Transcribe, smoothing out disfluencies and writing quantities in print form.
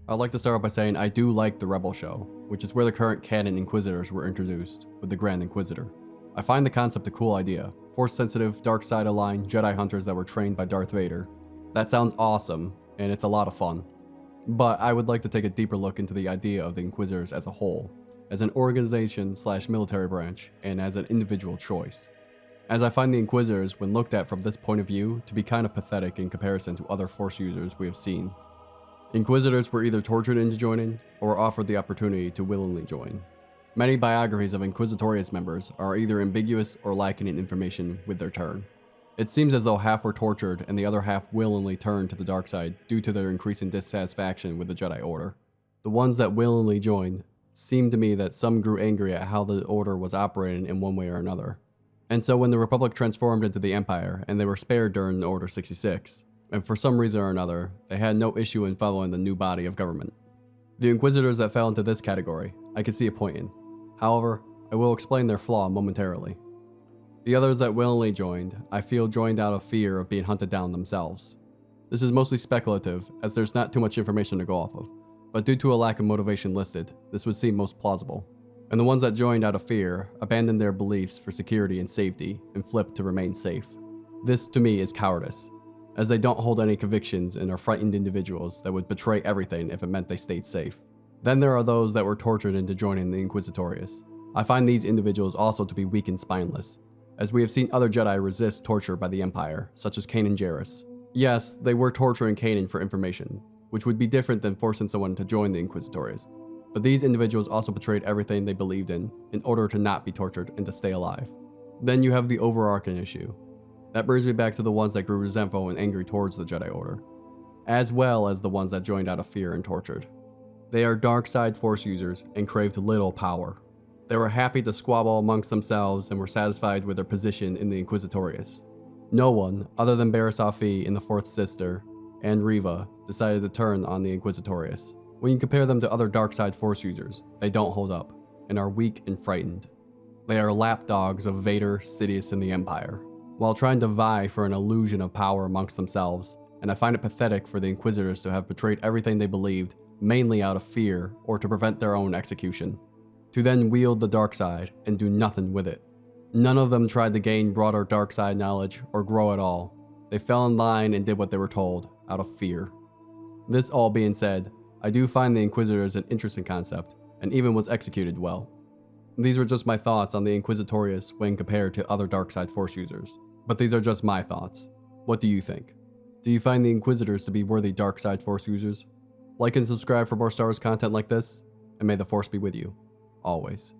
I'd like to start off by saying I do like the Rebel show, which is where the current canon Inquisitors were introduced, with the Grand Inquisitor. I find the concept a cool idea. Force-sensitive, dark side aligned Jedi hunters that were trained by Darth Vader. That sounds awesome, and it's a lot of fun. But I would like to take a deeper look into the idea of the Inquisitors as a whole, as an organization/military branch, and as an individual choice. As I find the Inquisitors, when looked at from this point of view, to be kind of pathetic in comparison to other Force users we have seen. Inquisitors were either tortured into joining, or offered the opportunity to willingly join. Many biographies of Inquisitorius members are either ambiguous or lacking in information with their turn. It seems as though half were tortured and the other half willingly turned to the dark side due to their increasing dissatisfaction with the Jedi Order. The ones that willingly joined seemed to me that some grew angry at how the Order was operating in one way or another. And so when the Republic transformed into the Empire and they were spared during Order 66, and for some reason or another, they had no issue in following the new body of government. The Inquisitors that fell into this category, I can see a point in. However, I will explain their flaw momentarily. The others that willingly joined, I feel joined out of fear of being hunted down themselves. This is mostly speculative, as there's not too much information to go off of, but due to a lack of motivation listed, this would seem most plausible. And the ones that joined out of fear abandoned their beliefs for security and safety and flipped to remain safe. This to me is cowardice, as they don't hold any convictions and are frightened individuals that would betray everything if it meant they stayed safe. Then there are those that were tortured into joining the Inquisitorius. I find these individuals also to be weak and spineless, as we have seen other Jedi resist torture by the Empire, such as Kanan Jarrus. Yes, they were torturing Kanan for information, which would be different than forcing someone to join the Inquisitorius, but these individuals also betrayed everything they believed in order to not be tortured and to stay alive. Then you have the overarching issue. That brings me back to the ones that grew resentful and angry towards the Jedi Order, as well as the ones that joined out of fear and tortured. They are dark side Force users and craved little power. They were happy to squabble amongst themselves and were satisfied with their position in the Inquisitorius. No one, other than Barriss Offee and the Fourth Sister, and Reva, decided to turn on the Inquisitorius. When you compare them to other dark side Force users, they don't hold up, and are weak and frightened. They are lapdogs of Vader, Sidious, and the Empire, while trying to vie for an illusion of power amongst themselves, and I find it pathetic for the Inquisitors to have betrayed everything they believed, mainly out of fear or to prevent their own execution, to then wield the dark side and do nothing with it. None of them tried to gain broader dark side knowledge or grow at all. They fell in line and did what they were told, out of fear. This all being said, I do find the Inquisitors an interesting concept, and even was executed well. These were just my thoughts on the Inquisitorius when compared to other dark side Force users. But these are just my thoughts. What do you think? Do you find the Inquisitors to be worthy dark side Force users? Like and subscribe for more Star Wars content like this, and may the Force be with you, always.